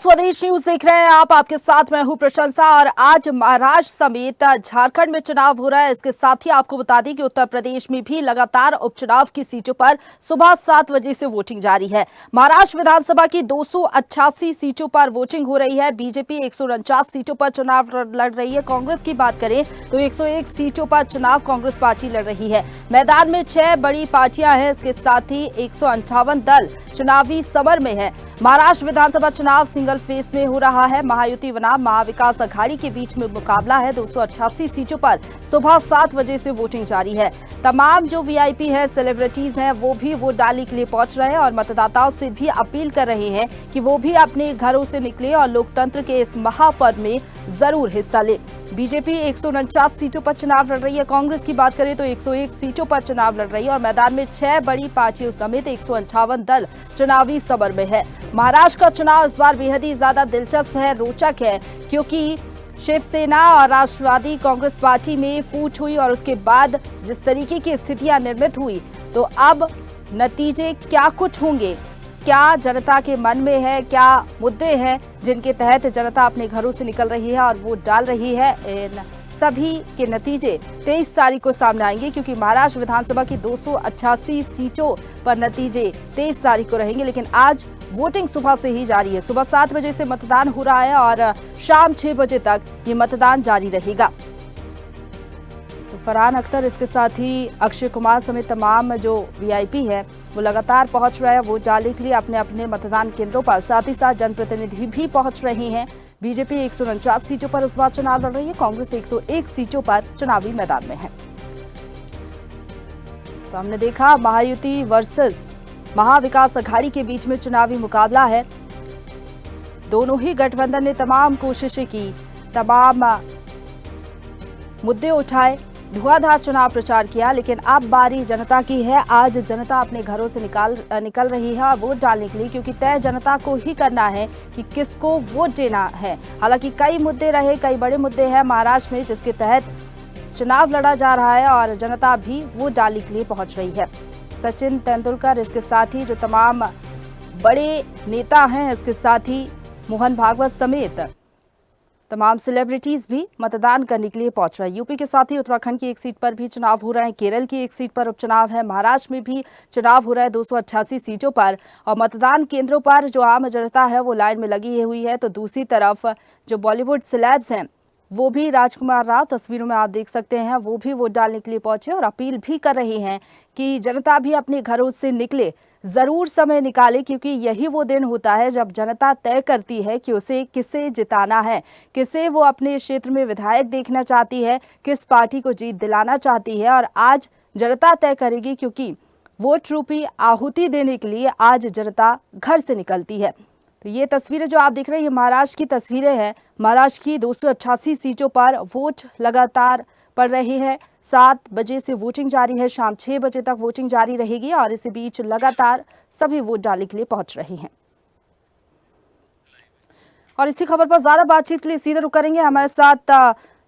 स्वदेश न्यूज देख रहे हैं आप। आपके साथ मैं हूं प्रशंसा। और आज महाराष्ट्र समेत झारखंड में चुनाव हो रहा है। इसके साथ ही आपको बता दें कि उत्तर प्रदेश में भी लगातार उपचुनाव की सीटों पर सुबह 7 बजे से वोटिंग जारी है। महाराष्ट्र विधानसभा की 288 सीटों पर वोटिंग हो रही है। बीजेपी 149 सीटों पर चुनाव लड़ रही है। कांग्रेस की बात करें तो 101 सीटों पर चुनाव कांग्रेस पार्टी लड़ रही है। मैदान में 6 बड़ी पार्टियां हैं। इसके साथ ही 158 दल चुनावी समर में है। महाराष्ट्र विधानसभा चुनाव सिंगल फेज में हो रहा है। महायुति बनाम महाविकास अघाड़ी के बीच में मुकाबला है। 288 सीटों पर सुबह 7 बजे से वोटिंग जारी है। तमाम जो वीआईपी है, सेलिब्रिटीज हैं, वो भी वोट डालने के लिए पहुंच रहे हैं और मतदाताओं से भी अपील कर रहे हैं कि वो भी अपने घरों से निकले और लोकतंत्र के इस महापर्व में जरूर हिस्सा ले। बीजेपी 149 सीटों पर चुनाव लड़ रही है। कांग्रेस की बात करें तो 101 सीटों पर चुनाव लड़ रही है और मैदान में 6 बड़ी पार्टियों समेत 158 दल चुनावी समर में है। महाराष्ट्र का चुनाव इस बार बेहद ही ज्यादा दिलचस्प है, रोचक है, क्योंकि शिवसेना और राष्ट्रवादी कांग्रेस पार्टी में फूट हुई और उसके बाद जिस तरीके की स्थितियां निर्मित हुई, तो अब नतीजे क्या कुछ होंगे, क्या जनता के मन में है, क्या मुद्दे हैं जिनके तहत जनता अपने घरों से निकल रही है और वोट डाल रही है, इन सभी के नतीजे 23 तारीख को सामने आएंगे। क्योंकि महाराष्ट्र विधानसभा की 288 सीटों पर नतीजे 23 तारीख को रहेंगे, लेकिन आज वोटिंग सुबह से ही जारी है। सुबह 7 बजे से मतदान हो रहा है और शाम 6 बजे तक ये मतदान जारी रहेगा। तो फरहान अख्तर, इसके साथ ही अक्षय कुमार समेत तमाम जो वीआईपी है वो लगातार पहुंच रहे हैं वोट डालने के लिए अपने अपने मतदान केंद्रों पर। साथ ही साथ जनप्रतिनिधि भी पहुंच रहे हैं। बीजेपी 149 सीटों पर इस बार चुनाव लड़ रही है। कांग्रेस 101 सीटों पर चुनावी मैदान में है। तो हमने देखा महायुति वर्सेस महाविकास अघाड़ी के बीच में चुनावी मुकाबला है। दोनों ही गठबंधन ने तमाम कोशिशें की, तमाम मुद्दे उठाए, धुआंधार चुनाव प्रचार किया, लेकिन अब बारी जनता की है। आज जनता अपने घरों से निकल रही है वोट डालने के लिए, क्योंकि तय जनता को ही करना है कि किसको वोट देना है। हालांकि कई मुद्दे रहे, कई बड़े मुद्दे हैं महाराष्ट्र में जिसके तहत चुनाव लड़ा जा रहा है और जनता भी वोट डालने के लिए पहुंच रही है। सचिन तेंदुलकर, इसके साथ ही जो तमाम बड़े नेता हैं, इसके साथ ही मोहन भागवत समेत तमाम सेलिब्रिटीज भी मतदान करने के लिए पहुंच रहे हैं। यूपी के साथ ही उत्तराखंड की एक सीट पर भी चुनाव हो रहे हैं। केरल की एक सीट पर उपचुनाव है। महाराष्ट्र में भी चुनाव हो रहा है 288 सीटों पर और मतदान केंद्रों पर जो आम जनता है वो लाइन में लगी हुई है। तो दूसरी तरफ जो बॉलीवुड सेलेब्स हैं वो भी, राजकुमार राव तस्वीरों में आप देख सकते हैं, वो भी वोट डालने के लिए पहुंचे और अपील भी कर रहे हैं कि जनता भी अपने घरों से निकले, जरूर समय निकाले, क्योंकि यही वो दिन होता है जब जनता तय करती है कि उसे किसे जिताना है, किसे वो अपने क्षेत्र में विधायक देखना चाहती है, किस पार्टी को जीत दिलाना चाहती है। और आज जनता तय करेगी, क्योंकि वोट रूपी आहुति देने के लिए आज जनता घर से निकलती है। तो ये तस्वीरें जो आप देख रहे हैं ये महाराष्ट्र की तस्वीरें हैं। महाराष्ट्र की 288 सीटों पर वोट लगातार पड़ रहे हैं। 7 बजे से वोटिंग जारी है, शाम 6 बजे तक वोटिंग जारी रहेगी और इसी बीच लगातार सभी वोट डालने के लिए पहुंच रहे हैं। और इसी खबर पर ज्यादा बातचीत के लिए सीधे रुक करेंगे। हमारे साथ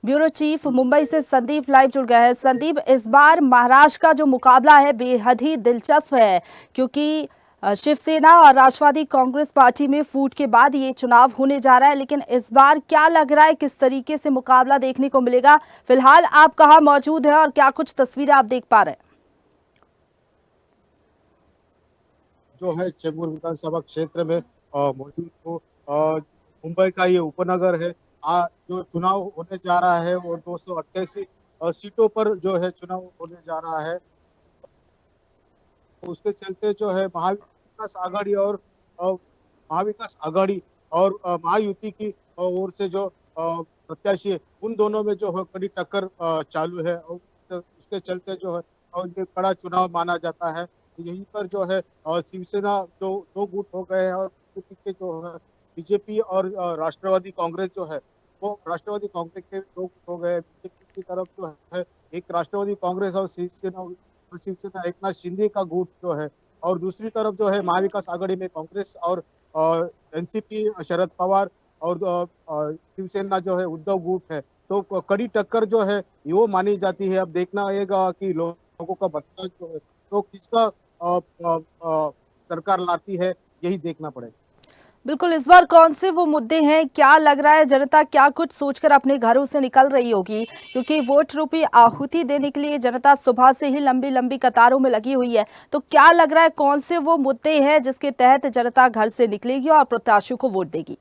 ब्यूरो चीफ मुंबई से संदीप लाइव जुड़ गए हैं। संदीप, इस बार महाराष्ट्र का जो मुकाबला है बेहद ही दिलचस्प है, क्योंकि शिवसेना और राष्ट्रवादी कांग्रेस पार्टी में फूट के बाद ये चुनाव होने जा रहा है। लेकिन इस बार क्या लग रहा है, किस तरीके से मुकाबला देखने को मिलेगा? फिलहाल आप कहां मौजूद हैं और क्या कुछ तस्वीरें आप देख पा रहे हैं? जो है चेंबूर विधानसभा क्षेत्र में मौजूद हो। मुंबई का ये उपनगर है। जो चुनाव होने जा रहा है वो 288 सीटों पर जो है चुनाव होने जा रहा है। उसके चलते जो है महाविकास आघाड़ी और महायुति की ओर से जो प्रत्याशी है, उन दोनों में जो है कड़ी टक्कर चालू है और उसके चलते जो है और ये कड़ा चुनाव माना जाता है। यहीं पर जो है शिवसेना दो गुट हो गए हैं और पीछे जो है बीजेपी और राष्ट्रवादी कांग्रेस जो है वो राष्ट्रवादी कांग्रेस के 2 गुट हो गए। बीजेपी की तरफ जो है एक राष्ट्रवादी कांग्रेस और शिवसेना एकनाथ शिंदे का गुट जो है, और दूसरी तरफ जो है महाविकास आघाड़ी में कांग्रेस और एनसीपी शरद पवार और शिवसेना जो है उद्धव गुट है। तो कड़ी टक्कर जो है वो मानी जाती है। अब देखना होगा कि लोगों का बदलाव जो है तो किसका सरकार लाती है, यही देखना पड़ेगा। बिल्कुल, इस बार कौन से वो मुद्दे हैं, क्या लग रहा है जनता क्या कुछ सोचकर अपने घरों से निकल रही होगी? क्योंकि वोट रूपी आहुति देने के लिए जनता सुबह से ही लंबी-लंबी कतारों में लगी हुई है। तो क्या लग रहा है कौन से वो मुद्दे हैं जिसके तहत जनता घर से निकलेगी और प्रत्याशियों को वोट देगी?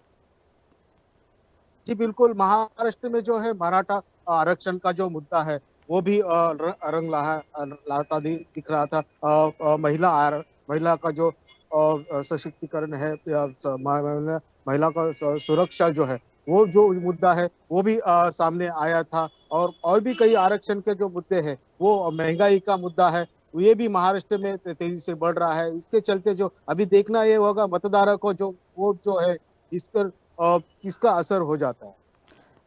जी बिल्कुल, महाराष्ट्र में जो है मराठा आरक्षण का जो मुद्दा है, वो भी रंग लाता दिख रहा था। महिला का जो सशक्तिकरण है या महिला का सुरक्षा जो है, वो जो मुद्दा है, वो भी सामने आया था। और भी कई आरक्षण के जो मुद्दे हैं, वो महंगाई का मुद्दा है, ये भी महाराष्ट्र में तेजी से बढ़ रहा है। इसके चलते जो अभी देखना ये होगा मतदाता को जो वोट जो है, इस पर किसका असर हो जाता है।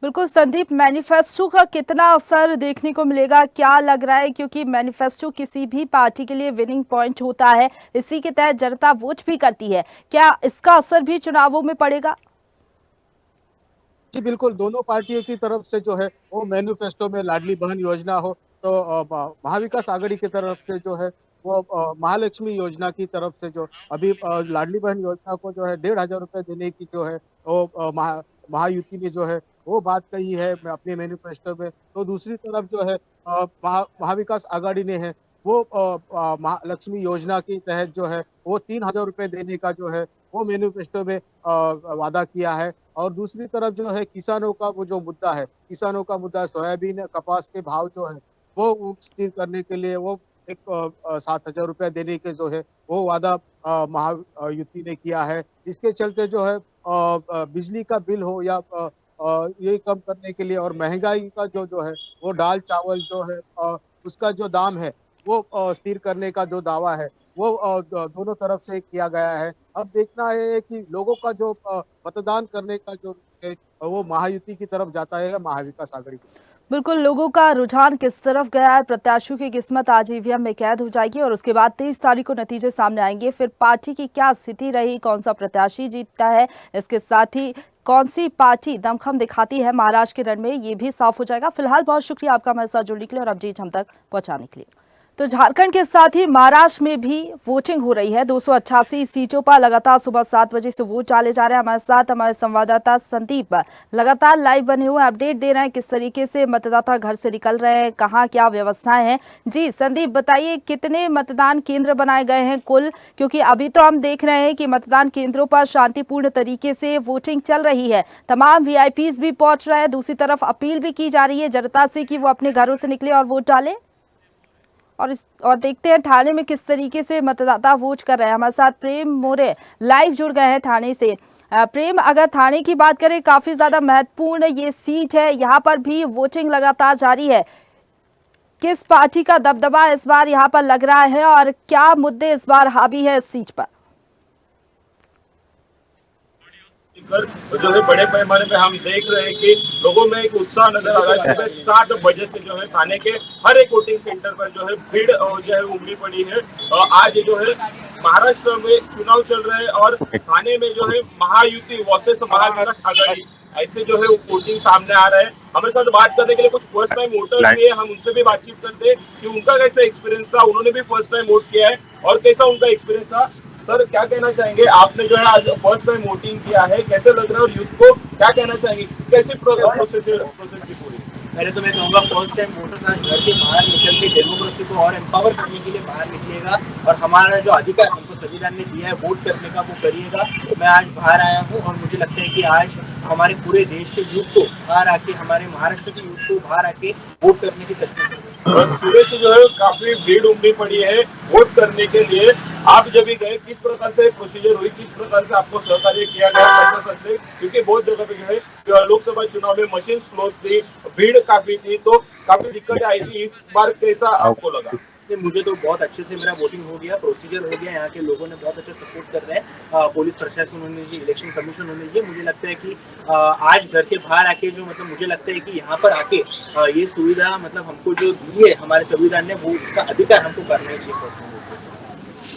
बिल्कुल संदीप, मैनिफेस्टो का कितना असर देखने को मिलेगा, क्या लग रहा है? क्योंकि मैनिफेस्टो किसी भी पार्टी के लिए विनिंग पॉइंट होता है, इसी के तहत जनता वोट भी करती है। क्या इसका असर भी चुनावों में पड़ेगा? जी बिल्कुल, दोनों पार्टियों की तरफ से जो है वो मैनिफेस्टो में लाडली बहन योजना हो, तो महाविकास आघाड़ी की तरफ से जो है वो महालक्ष्मी योजना की तरफ से जो अभी लाडली बहन योजना को जो है 1,500 रुपए देने की जो है वो महायुति ने जो है वो बात कही है अपने मैनिफेस्टो में। तो दूसरी तरफ जो है महाविकास आघाड़ी ने है वो महालक्ष्मी योजना के तहत जो है वो 3,000 रुपए देने का जो है वो मैनिफेस्टो में वादा किया है। और दूसरी तरफ जो है किसानों का वो जो मुद्दा है, किसानों का मुद्दा सोयाबीन कपास के भाव जो है वो स्थिर करने के लिए वो एक 7,000 रुपया देने के जो है वो वादा महायुति ने किया है। इसके चलते जो है बिजली का बिल हो या ये कम करने के लिए और महंगाई का जो जो है वो दाल चावल जो है उसका जो दाम है वो स्थिर करने का जो दावा है वो दोनों तरफ से किया गया है। अब देखना है कि लोगों का जो मतदान करने का जो है वो महायुति की तरफ जाता है या महाविकास आघाड़ी की तरफ। बिल्कुल, लोगों का रुझान किस तरफ गया है, प्रत्याशियों की किस्मत आज ईवीएम में कैद हो जाएगी और उसके बाद 23 तारीख को नतीजे सामने आएंगे। फिर पार्टी की क्या स्थिति रही, कौन सा प्रत्याशी जीतता है, इसके साथ ही कौन सी पार्टी दमखम दिखाती है महाराष्ट्र के रण में, ये भी साफ हो जाएगा। फिलहाल बहुत शुक्रिया आपका हमारे साथ जुड़ने के लिए और अपडेट हम तक पहुंचाने के लिए। तो झारखंड के साथ ही महाराष्ट्र में भी वोटिंग हो रही है। 288 सीटों पर लगातार सुबह 7 बजे से वोट डाले जा रहे हैं। हमारे साथ हमारे संवाददाता संदीप लगातार लाइव बने हुए अपडेट दे रहे हैं किस तरीके से मतदाता घर से निकल रहे हैं, कहाँ क्या व्यवस्थाएं हैं। जी संदीप, बताइए कितने मतदान केंद्र बनाए गए हैं कुल, क्योंकि अभी तो हम देख रहे हैं कि मतदान केंद्रों पर शांतिपूर्ण तरीके से वोटिंग चल रही है, तमाम वीआईपीज भी पहुंच रहे हैं। दूसरी तरफ अपील भी की जा रही है जनता से कि वो अपने घरों से निकले और वोट डाले। और देखते हैं ठाणे में किस तरीके से मतदाता वोट कर रहे हैं। हमारे साथ प्रेम मोरे लाइव जुड़ गए हैं ठाणे से। प्रेम, अगर ठाणे की बात करें, काफी ज्यादा महत्वपूर्ण ये सीट है, यहाँ पर भी वोटिंग लगातार जारी है। किस पार्टी का दबदबा इस बार यहाँ पर लग रहा है और क्या मुद्दे इस बार हावी है इस सीट पर? जो है बड़े पैमाने पे हम देख रहे हैं कि लोगों में एक उत्साह नजर आ रहा है। सुबह 7 बजे से जो है थाने के हर एक वोटिंग सेंटर पर जो है भीड़ जो है उमड़ी पड़ी है। आज जो है महाराष्ट्र में चुनाव चल रहे हैं और थाने में जो है महायुति वर्सेस महाविकास आघाड़ी ऐसे जो है वोटिंग सामने आ रहा है। हमारे साथ बात करने के लिए कुछ फर्स्ट टाइम वोटर्स भी है, हम उनसे भी बातचीत करते हैं कि उनका कैसा एक्सपीरियंस था, उन्होंने भी फर्स्ट टाइम वोट किया है और कैसा उनका एक्सपीरियंस था। सर, क्या कहना चाहेंगे, आपने जो है आज फर्स्ट टाइम वोटिंग किया है, कैसे लग रहा है और यूथ को क्या कहना चाहेंगे, कैसी प्रोसेस की पूरी? पहले तो मैं कहूँगा फर्स्ट टाइम वोटर्स आज घर के बाहर निकल के डेमोक्रेसी को और एम्पावर करने के लिए बाहर निकलेगा और हमारा जो अधिकार हमको संविधान ने दिया है वोट करने का वो करिएगा। मैं आज बाहर आया हूँ और मुझे लगता है कि आज हमारे पूरे देश के यूथ को बाहर आके, हमारे महाराष्ट्र के यूथ को बाहर आके वोट करने की सच में सुबह से जो है काफी भीड़ उमड़ी पड़ी है वोट करने के लिए। आप जब भी गए किस प्रकार से प्रोसीजर हुई, किस प्रकार से आपको सहकार्य किया गया प्रशासन से, क्योंकि बहुत जगह पे जो है लोकसभा चुनाव में मशीन स्लो थी, भीड़ काफी थी, तो काफी दिक्कतें आई थी। इस बार कैसा आपको लगा? मुझे तो बहुत अच्छे से मेरा वोटिंग हो गया, प्रोसीजर हो गया, यहाँ के लोगों ने बहुत अच्छा सपोर्ट कर रहे हैं। पुलिस प्रशासन होने जी, इलेक्शन कमीशन होने जी, मुझे लगता है कि आज घर के बाहर आके जो मतलब मुझे लगता है कि यहाँ पर आके ये सुविधा मतलब हमको जो दी है हमारे संविधान ने, वो इसका अधिकार हमको करना चाहिए।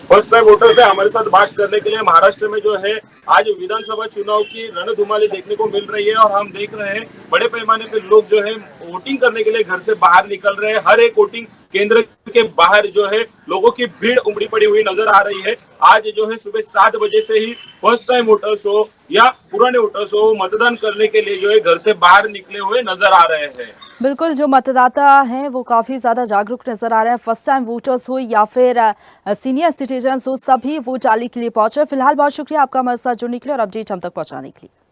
फर्स्ट टाइम वोटर से हमारे साथ बात करने के लिए महाराष्ट्र में जो है आज विधानसभा चुनाव की रणधुमाली देखने को मिल रही है और हम देख रहे हैं बड़े पैमाने पे लोग जो है वोटिंग करने के लिए घर से बाहर निकल रहे हैं। हर एक वोटिंग केंद्र के बाहर जो है लोगों की भीड़ उमड़ी पड़ी हुई नजर आ रही है। आज जो है सुबह 7 बजे से ही फर्स्ट टाइम वोटर्स हो या पुराने वोटर्स हो मतदान करने के लिए जो है घर से बाहर निकले हुए नजर आ रहे हैं। बिल्कुल, जो मतदाता हैं वो काफी ज्यादा जागरूक नजर आ रहे हैं। फर्स्ट टाइम वोटर्स हो या फिर सीनियर सिटीजन हो, सभी वोट डालने के लिए पहुंचे। फिलहाल बहुत शुक्रिया आपका हमारे साथ जुड़ने के लिए और अपडेट हम तक पहुंचाने के लिए।